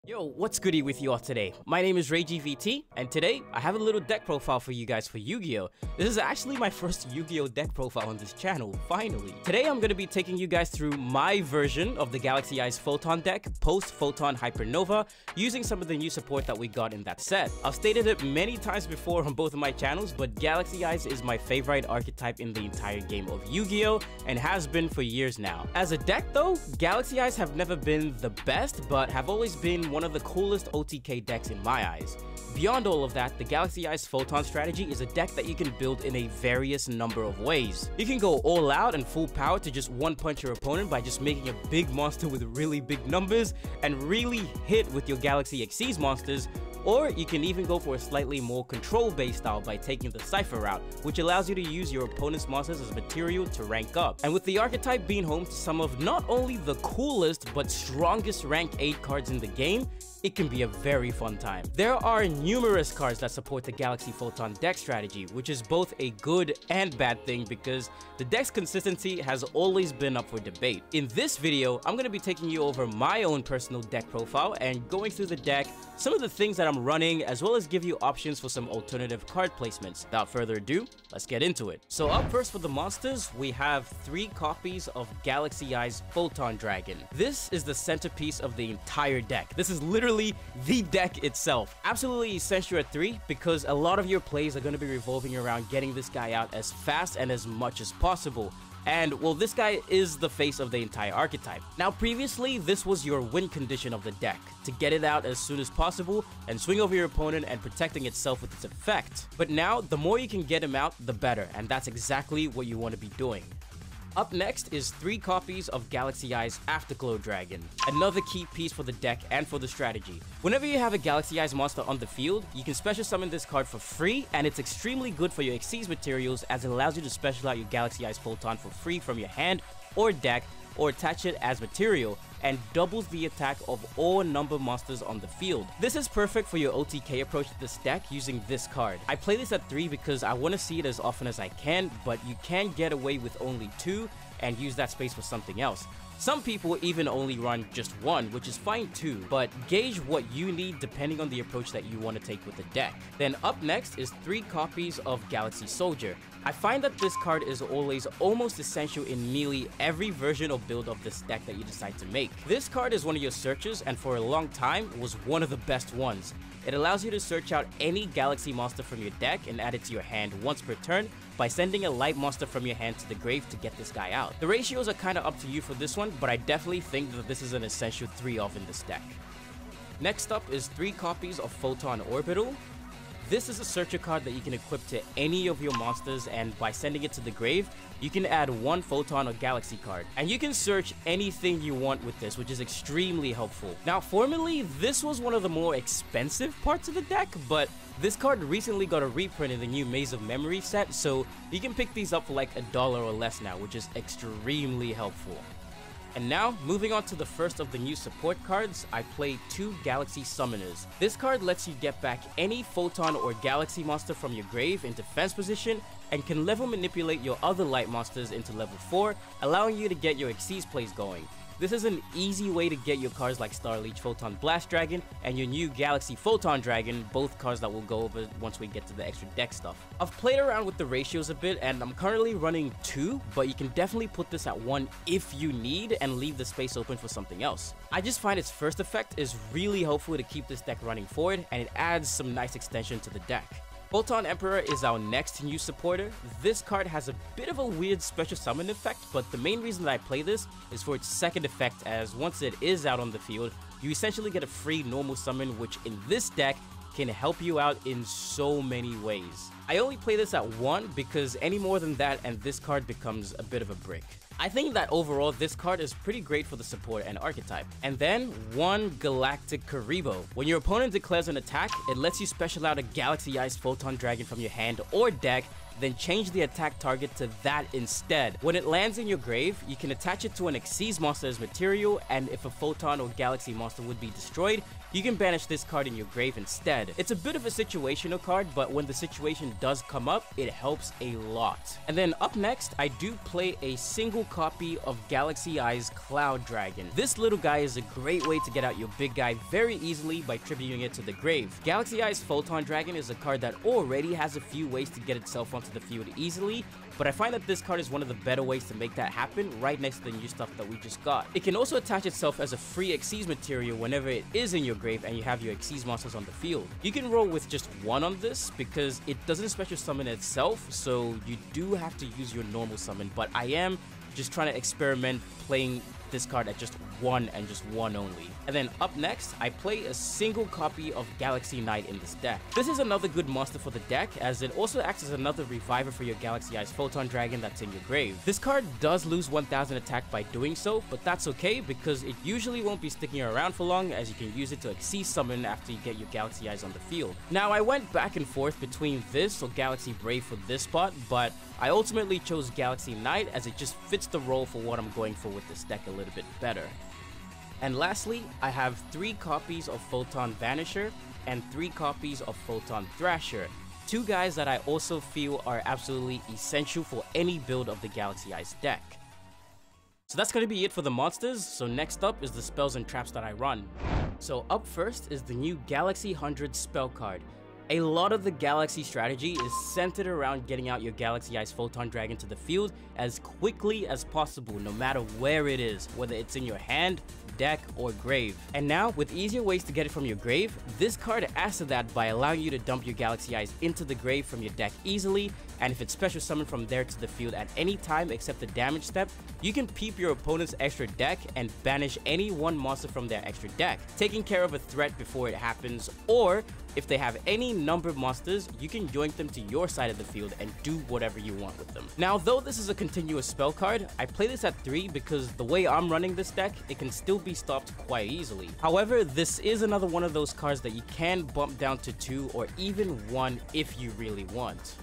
Yo, what's goody with you all today? My name is RayGVT, and today I have a little deck profile for you guys for Yu-Gi-Oh! This is actually my first Yu-Gi-Oh! Deck profile on this channel, finally. Today I'm going to be taking you guys through my version of the Galaxy Eyes Photon deck post Photon Hypernova, using some of the new support that we got in that set. I've stated it many times before on both of my channels, but Galaxy Eyes is my favorite archetype in the entire game of Yu-Gi-Oh! And has been for years now. As a deck though, Galaxy Eyes have never been the best, but have always been one of the coolest OTK decks in my eyes. Beyond all of that, the Galaxy Eyes Photon strategy is a deck that you can build in a various number of ways. You can go all out and full power to just one-punch your opponent by just making a big monster with really big numbers and really hit with your Galaxy Xyz monsters, or you can even go for a slightly more control-based style by taking the Cypher route, which allows you to use your opponent's monsters as material to rank up. And with the archetype being home to some of not only the coolest but strongest rank 8 cards in the game, it can be a very fun time. There are numerous cards that support the Galaxy Photon deck strategy, which is both a good and bad thing because the deck's consistency has always been up for debate. In this video, I'm going to be taking you over my own personal deck profile and going through the deck, some of the things that I'm running, as well as give you options for some alternative card placements. Without further ado, let's get into it. So up first for the monsters, we have 3 copies of Galaxy Eyes Photon Dragon. This is the centerpiece of the entire deck. This is literally the deck itself. Absolutely essential at 3 because a lot of your plays are going to be revolving around getting this guy out as fast and as much as possible. And, well, this guy is the face of the entire archetype. Now, previously, this was your win condition of the deck, to get it out as soon as possible and swing over your opponent and protecting itself with its effect. But now, the more you can get him out, the better, and that's exactly what you want to be doing. Up next is 3 copies of Galaxy Eyes Afterglow Dragon, another key piece for the deck and for the strategy. Whenever you have a Galaxy Eyes monster on the field, you can special summon this card for free, and it's extremely good for your Xyz materials as it allows you to special out your Galaxy Eyes Photon for free from your hand or deck, or attach it as material, and doubles the attack of all number monsters on the field. This is perfect for your OTK approach to this deck using this card. I play this at 3 because I want to see it as often as I can, but you can get away with only 2 and use that space for something else. Some people even only run just 1, which is fine too, but gauge what you need depending on the approach that you want to take with the deck. Then up next is 3 copies of Galaxy Soldier. I find that this card is always almost essential in nearly every version or build of this deck that you decide to make. This card is one of your searches and for a long time was one of the best ones. It allows you to search out any Galaxy monster from your deck and add it to your hand once per turn by sending a light monster from your hand to the grave to get this guy out. The ratios are kinda up to you for this one, but I definitely think that this is an essential 3-off in this deck. Next up is 3 copies of Photon Orbital. This is a searcher card that you can equip to any of your monsters, and by sending it to the grave, you can add 1 Photon or Galaxy card. And you can search anything you want with this, which is extremely helpful. Now, formerly, this was one of the more expensive parts of the deck, but this card recently got a reprint in the new Maze of Memory set, so you can pick these up for like $1 or less now, which is extremely helpful. And now, moving on to the first of the new support cards, I play 2 Galaxy Summoners. This card lets you get back any Photon or Galaxy monster from your grave into fence position and can level manipulate your other light monsters into level 4, allowing you to get your Xyz plays going. This is an easy way to get your cards like Starleech Photon Blast Dragon and your new Galaxy Photon Dragon, both cards that we'll go over once we get to the extra deck stuff. I've played around with the ratios a bit and I'm currently running 2, but you can definitely put this at 1 if you need and leave the space open for something else. I just find its first effect is really helpful to keep this deck running forward, and it adds some nice extension to the deck. Photon Emperor is our next new supporter. This card has a bit of a weird special summon effect, but the main reason that I play this is for its second effect, as once it is out on the field, you essentially get a free normal summon, which in this deck can help you out in so many ways. I only play this at 1 because any more than that and this card becomes a bit of a brick. I think that overall this card is pretty great for the support and archetype. And then 1 Galactic Karibo. When your opponent declares an attack, it lets you special out a Galaxy Eyes Photon Dragon from your hand or deck then change the attack target to that instead. When it lands in your grave, you can attach it to an Xyz monster as material, and if a Photon or Galaxy monster would be destroyed, you can banish this card in your grave instead. It's a bit of a situational card, but when the situation does come up, it helps a lot. And then up next, I do play a single copy of Galaxy Eyes Cloud Dragon. This little guy is a great way to get out your big guy very easily by tributing it to the grave. Galaxy Eyes Photon Dragon is a card that already has a few ways to get itself onto the field easily, but I find that this card is one of the better ways to make that happen right next to the new stuff that we just got. It can also attach itself as a free Xyz material whenever it is in your grave and you have your Xyz monsters on the field. You can roll with just one on this because it doesn't special summon itself, so you do have to use your normal summon, but I am just trying to experiment playing this card at just one and just one only. And then up next, I play a single copy of Galaxy Knight in this deck. This is another good monster for the deck, as it also acts as another reviver for your Galaxy Eyes Photon Dragon that's in your grave. This card does lose 1000 attack by doing so, but that's okay because it usually won't be sticking around for long, as you can use it to Xyz summon after you get your Galaxy Eyes on the field. Now, I went back and forth between this or Galaxy Brave for this spot, but I ultimately chose Galaxy Knight as it just fits the role for what I'm going for with this deck a little bit better. And lastly, I have 3 copies of Photon Vanisher and 3 copies of Photon Thrasher, 2 guys that I also feel are absolutely essential for any build of the Galaxy Eyes deck. So that's going to be it for the monsters, so next up is the spells and traps that I run. So up first is the new Galaxy 100 spell card. A lot of the Galaxy strategy is centered around getting out your Galaxy Eyes Photon Dragon to the field as quickly as possible, no matter where it is, whether it's in your hand, deck, or grave. And now, with easier ways to get it from your grave, this card adds to that by allowing you to dump your Galaxy Eyes into the grave from your deck easily, and if it's special summoned from there to the field at any time except the damage step, you can peep your opponent's extra deck and banish any one monster from their extra deck, taking care of a threat before it happens, or if they have any number of monsters, you can yoink them to your side of the field and do whatever you want with them. Now, though this is a continuous spell card, I play this at 3 because the way I'm running this deck, it can still be stopped quite easily. However, this is another one of those cards that you can bump down to 2 or even 1 if you really want.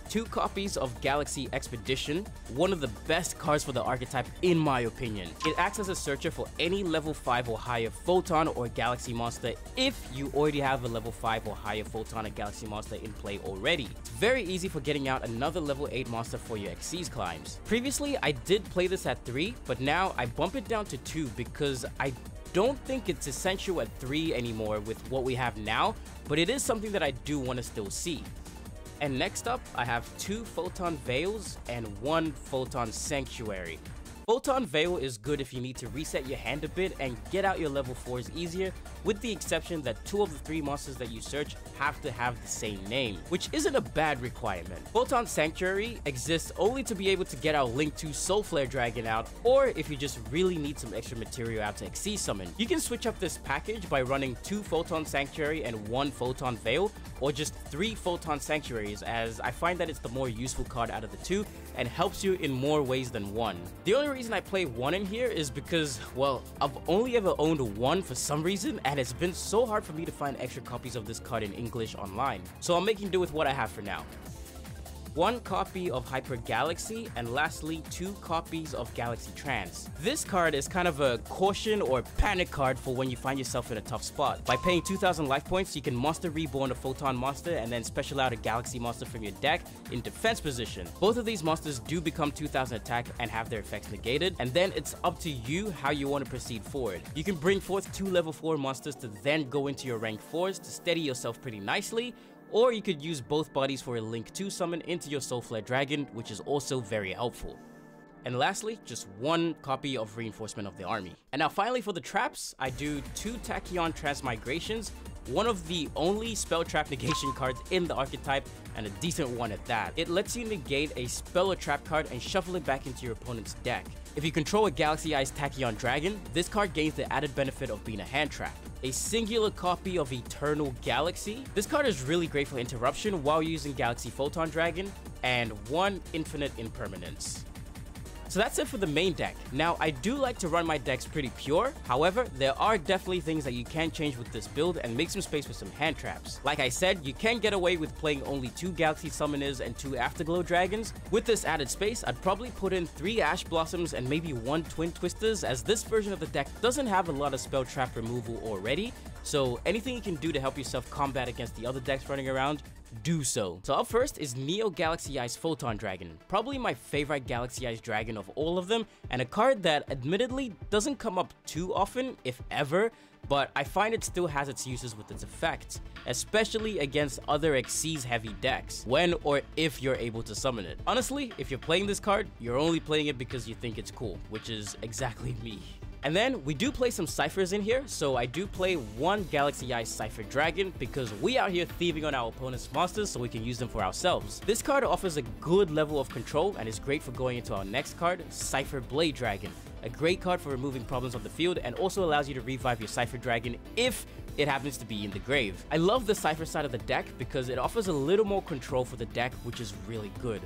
2 copies of Galaxy Expedition, one of the best cards for the archetype in my opinion. It acts as a searcher for any level 5 or higher Photon or Galaxy monster if you already have a level 5 or higher Photon or Galaxy monster in play already. It's very easy for getting out another level 8 monster for your Xyz climbs. Previously, I did play this at 3, but now I bump it down to 2 because I don't think it's essential at 3 anymore with what we have now, but it is something that I do want to still see. And next up, I have 2 Photon Veils and 1 Photon Sanctuary. Photon Veil is good if you need to reset your hand a bit and get out your level 4s easier, with the exception that 2 of the 3 monsters that you search have to have the same name, which isn't a bad requirement. Photon Sanctuary exists only to be able to get our Link 2 Soul Flare Dragon out, or if you just really need some extra material out to Xyz summon. You can switch up this package by running 2 Photon Sanctuary and 1 Photon Veil, or just 3 Photon Sanctuaries, as I find that it's the more useful card out of the 2 and helps you in more ways than 1. The only reason I play 1 in here is because, well, I've only ever owned 1 for some reason, and it's been so hard for me to find extra copies of this card in English online, so I'm making do with what I have for now. 1 copy of Hyper Galaxy, and lastly 2 copies of Galaxy Trance. This card is kind of a caution or panic card for when you find yourself in a tough spot. By paying 2000 life points, you can monster reborn a Photon monster and then special out a Galaxy monster from your deck in defense position. Both of these monsters do become 2000 attack and have their effects negated, and then it's up to you how you want to proceed forward. You can bring forth 2 level 4 monsters to then go into your rank 4s to steady yourself pretty nicely, or you could use both bodies for a Link 2 summon into your Soul Flare Dragon, which is also very helpful. And lastly, just 1 copy of Reinforcement of the Army. And now finally for the traps, I do 2 Tachyon Transmigrations, one of the only spell trap negation cards in the archetype, and a decent one at that. It lets you negate a spell or trap card and shuffle it back into your opponent's deck. If you control a Galaxy Eyes Tachyon Dragon, this card gains the added benefit of being a hand trap. A singular copy of Eternal Galaxy. This card is really great for interruption while using Galaxy Photon Dragon, and 1 Infinite Impermanence. So that's it for the main deck. Now, I do like to run my decks pretty pure. However, there are definitely things that you can change with this build and make some space for some hand traps. Like I said, you can get away with playing only 2 Galaxy Summoners and 2 Afterglow Dragons. With this added space, I'd probably put in 3 Ash Blossoms and maybe 1 Twin Twisters, as this version of the deck doesn't have a lot of spell trap removal already. So anything you can do to help yourself combat against the other decks running around, do so. So up first is Neo Galaxy Eyes Photon Dragon, probably my favorite Galaxy Eyes Dragon of all of them, and a card that admittedly doesn't come up too often, if ever, but I find it still has its uses with its effects, especially against other Xyz heavy decks, when or if you're able to summon it. Honestly, if you're playing this card, you're only playing it because you think it's cool, which is exactly me. And then we do play some ciphers in here, so I do play 1 Galaxy Eyes Cypher Dragon because we out here thieving on our opponent's monsters so we can use them for ourselves. This card offers a good level of control and is great for going into our next card, Cypher Blade Dragon. A great card for removing problems on the field and also allows you to revive your Cypher Dragon if it happens to be in the grave. I love the Cypher side of the deck because it offers a little more control for the deck, which is really good.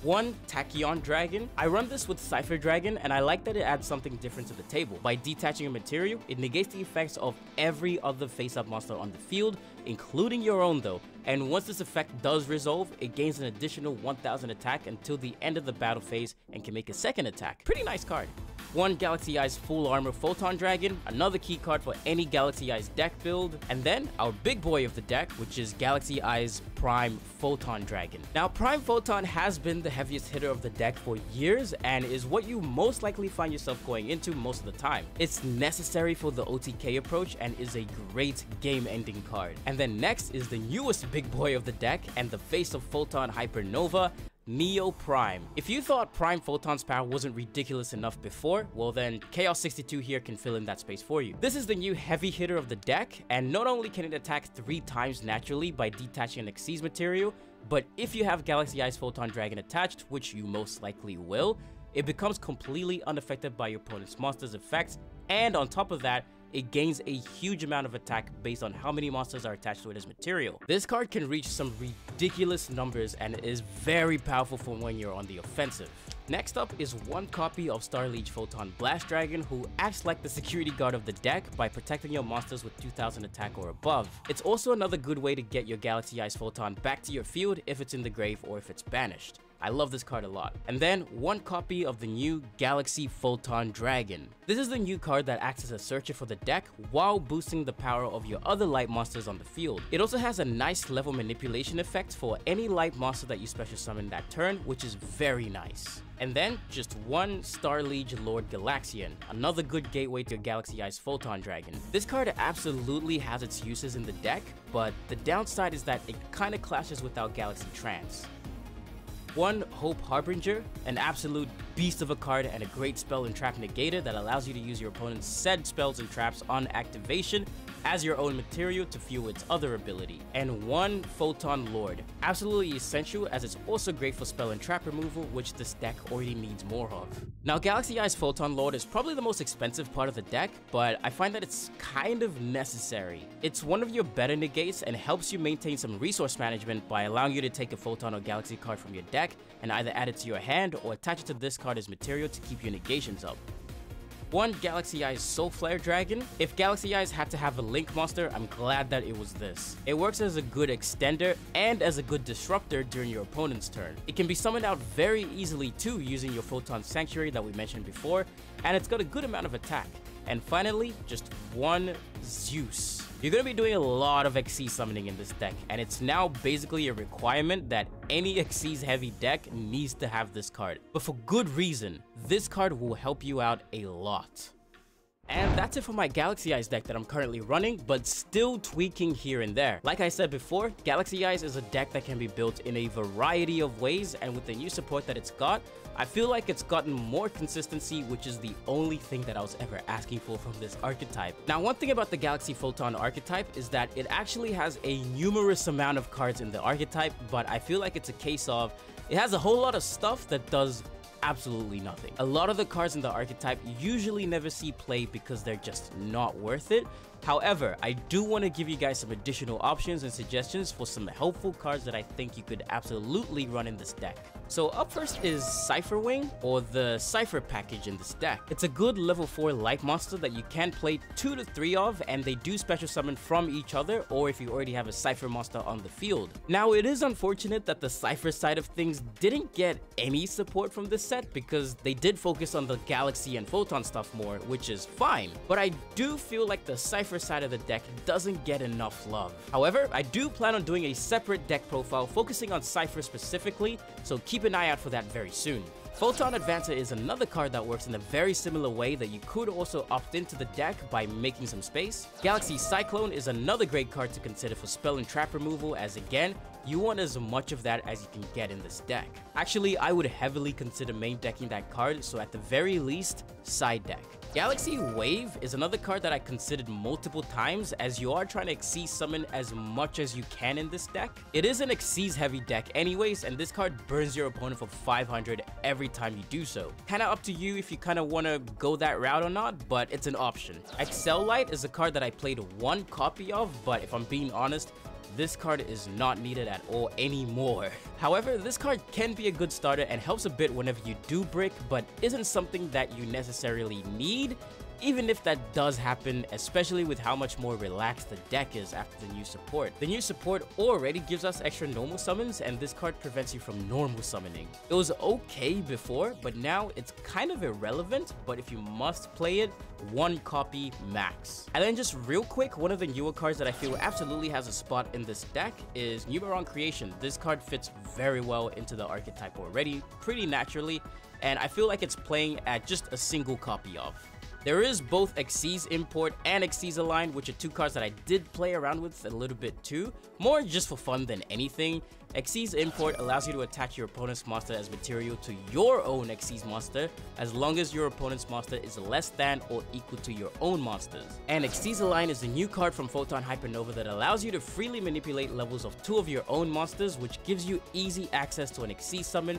1 Tachyon Dragon. I run this with Cypher Dragon and I like that it adds something different to the table. By detaching a material, it negates the effects of every other face-up monster on the field, including your own though. And once this effect does resolve, it gains an additional 1000 attack until the end of the battle phase and can make a second attack. Pretty nice card. 1 Galaxy Eyes Full Armor Photon Dragon, another key card for any Galaxy Eyes deck build. And then our big boy of the deck, which is Galaxy Eyes Prime Photon Dragon. Now, Prime Photon has been the heaviest hitter of the deck for years and is what you most likely find yourself going into most of the time. It's necessary for the OTK approach and is a great game-ending card. And then next is the newest big boy of the deck and the face of Photon Hypernova, Neo Prime. If you thought Prime Photon's power wasn't ridiculous enough before, well then Chaos 62 here can fill in that space for you. This is the new heavy hitter of the deck, and not only can it attack 3 times naturally by detaching an Xyz material, but if you have Galaxy Eyes Photon Dragon attached, which you most likely will, it becomes completely unaffected by your opponent's monster's effects, and on top of that, it gains a huge amount of attack based on how many monsters are attached to it as material. This card can reach some ridiculous numbers and is very powerful for when you're on the offensive. Next up is 1 copy of Starliege Photon Blast Dragon, who acts like the security guard of the deck by protecting your monsters with 2000 attack or above. It's also another good way to get your Galaxy Eyes Photon back to your field if it's in the grave or if it's banished. I love this card a lot. And then 1 copy of the new Galaxy Photon Dragon. This is the new card that acts as a searcher for the deck while boosting the power of your other light monsters on the field. It also has a nice level manipulation effect for any light monster that you special summon that turn, which is very nice. And then just 1 Starliege Lord Galaxian, another good gateway to Galaxy Eyes Photon Dragon. This card absolutely has its uses in the deck, but the downside is that it kinda clashes with our Galaxy Trance. 1 Hope Harbinger, an absolute beast of a card and a great spell and trap negator that allows you to use your opponent's said spells and traps on activation as your own material to fuel its other ability. And 1 Photon Lord, absolutely essential as it's also great for spell and trap removal, which this deck already needs more of. Now, Galaxy Eyes Photon Lord is probably the most expensive part of the deck, but I find that it's kind of necessary. It's one of your better negates and helps you maintain some resource management by allowing you to take a Photon or Galaxy card from your deck and either add it to your hand or attach it to this card as material to keep your negations up. 1 Galaxy Eyes Soul Flare Dragon. If Galaxy Eyes had to have a Link monster, I'm glad that it was this. It works as a good extender and as a good disruptor during your opponent's turn. It can be summoned out very easily too using your Photon Sanctuary that we mentioned before, and it's got a good amount of attack. And finally, just 1 Zeus. You're going to be doing a lot of Xyz summoning in this deck, and it's now basically a requirement that any Xyz heavy deck needs to have this card. But for good reason, this card will help you out a lot. And that's it for my Galaxy Eyes deck that I'm currently running, but still tweaking here and there. Like I said before, Galaxy Eyes is a deck that can be built in a variety of ways, and with the new support that it's got, I feel like it's gotten more consistency, which is the only thing that I was ever asking for from this archetype. Now, one thing about the Galaxy Photon archetype is that it actually has a numerous amount of cards in the archetype, but I feel like it's a case of it has a whole lot of stuff that does absolutely nothing. A lot of the cards in the archetype usually never see play because they're just not worth it, However, I do want to give you guys some additional options and suggestions for some helpful cards that I think you could absolutely run in this deck. So up first is Cypher Wing, or the Cypher package in this deck. It's a good level 4 light monster that you can play 2 to 3 of, and they do special summon from each other, or if you already have a Cypher monster on the field. Now, it is unfortunate that the Cypher side of things didn't get any support from this set, because they did focus on the Galaxy and Photon stuff more, which is fine. But I do feel like the Cypher side of the deck doesn't get enough love. However, I do plan on doing a separate deck profile focusing on Cypher specifically, so keep an eye out for that very soon. Photon Advancer is another card that works in a very similar way that you could also opt into the deck by making some space. Galaxy Cyclone is another great card to consider for spell and trap removal, as again, you want as much of that as you can get in this deck. Actually, I would heavily consider main decking that card, so at the very least, side deck. Galaxy Wave is another card that I considered multiple times, as you are trying to Xyz summon as much as you can in this deck. It is an Xyz heavy deck anyways, and this card burns your opponent for 500 every time you do so. Kinda up to you if you kinda wanna go that route or not, but it's an option. Excel Light is a card that I played 1 copy of, but if I'm being honest, this card is not needed at all anymore. However, this card can be a good starter and helps a bit whenever you do brick, but isn't something that you necessarily need, even if that does happen, especially with how much more relaxed the deck is after the new support. The new support already gives us extra normal summons, and this card prevents you from normal summoning. It was okay before, but now it's kind of irrelevant, but if you must play it, 1 copy max. And then just real quick, one of the newer cards that I feel absolutely has a spot in this deck is Numeron Creation. This card fits very well into the archetype already, pretty naturally, and I feel like it's playing at just a single copy of. There is both Xyz Import and Xyz Align, which are 2 cards that I did play around with a little bit too, more just for fun than anything. Xyz Import allows you to attach your opponent's monster as material to your own Xyz monster, as long as your opponent's monster is less than or equal to your own monsters. And Xyz Align is the new card from Photon Hypernova that allows you to freely manipulate levels of 2 of your own monsters, which gives you easy access to an Xyz summon,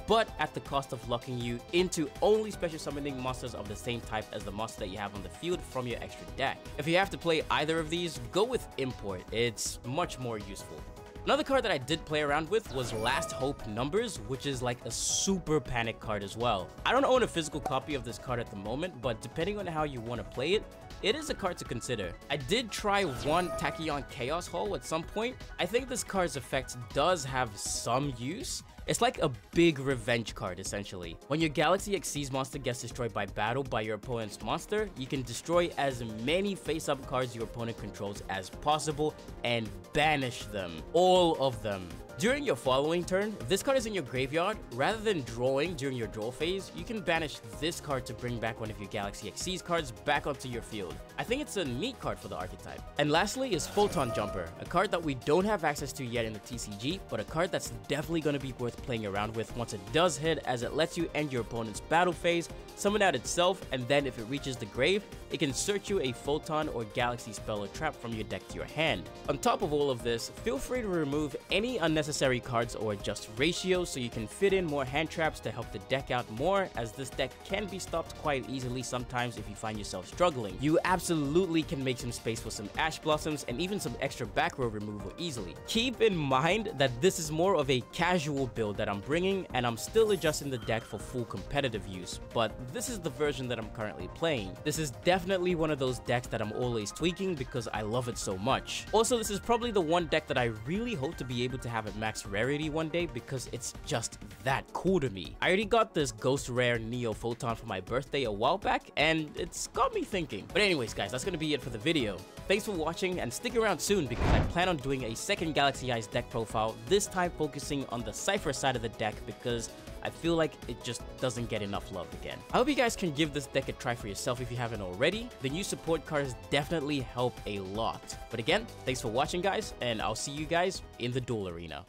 but at the cost of locking you into only special summoning monsters of the same type as the monster that you have on the field from your extra deck. If you have to play either of these, go with Import. It's much more useful. Another card that I did play around with was Last Hope Numbers, which is like a super panic card as well. I don't own a physical copy of this card at the moment, but depending on how you want to play it, it is a card to consider. I did try 1 Tachyon Chaos Hall at some point. I think this card's effect does have some use. It's like a big revenge card, essentially. When your Galaxy Xyz monster gets destroyed by battle by your opponent's monster, you can destroy as many face-up cards your opponent controls as possible and banish them. All of them. During your following turn, if this card is in your graveyard, rather than drawing during your draw phase, you can banish this card to bring back one of your Galaxy Xyz cards back onto your field. I think it's a neat card for the archetype. And lastly is Photon Jumper, a card that we don't have access to yet in the TCG, but a card that's definitely going to be worth playing around with once it does hit, as it lets you end your opponent's battle phase, summon out itself, and then if it reaches the grave, it can search you a Photon or Galaxy spell or trap from your deck to your hand. On top of all of this, feel free to remove any unnecessary cards or adjust ratios so you can fit in more hand traps to help the deck out more, as this deck can be stopped quite easily sometimes if you find yourself struggling. You absolutely can make some space for some Ash Blossoms and even some extra back row removal easily. Keep in mind that this is more of a casual build that I'm bringing, and I'm still adjusting the deck for full competitive use, but this is the version that I'm currently playing. This is definitely one of those decks that I'm always tweaking because I love it so much. Also, this is probably the one deck that I really hope to be able to have at max rarity one day because it's just that cool to me. I already got this Ghost Rare Neo Photon for my birthday a while back, and it's got me thinking. But anyways guys, that's gonna be it for the video. Thanks for watching, and stick around soon because I plan on doing a second Galaxy Eyes deck profile, this time focusing on the Cypher side of the deck because I feel like it just doesn't get enough love again. I hope you guys can give this deck a try for yourself if you haven't already. The new support cards definitely help a lot. But again, thanks for watching guys, and I'll see you guys in the duel arena.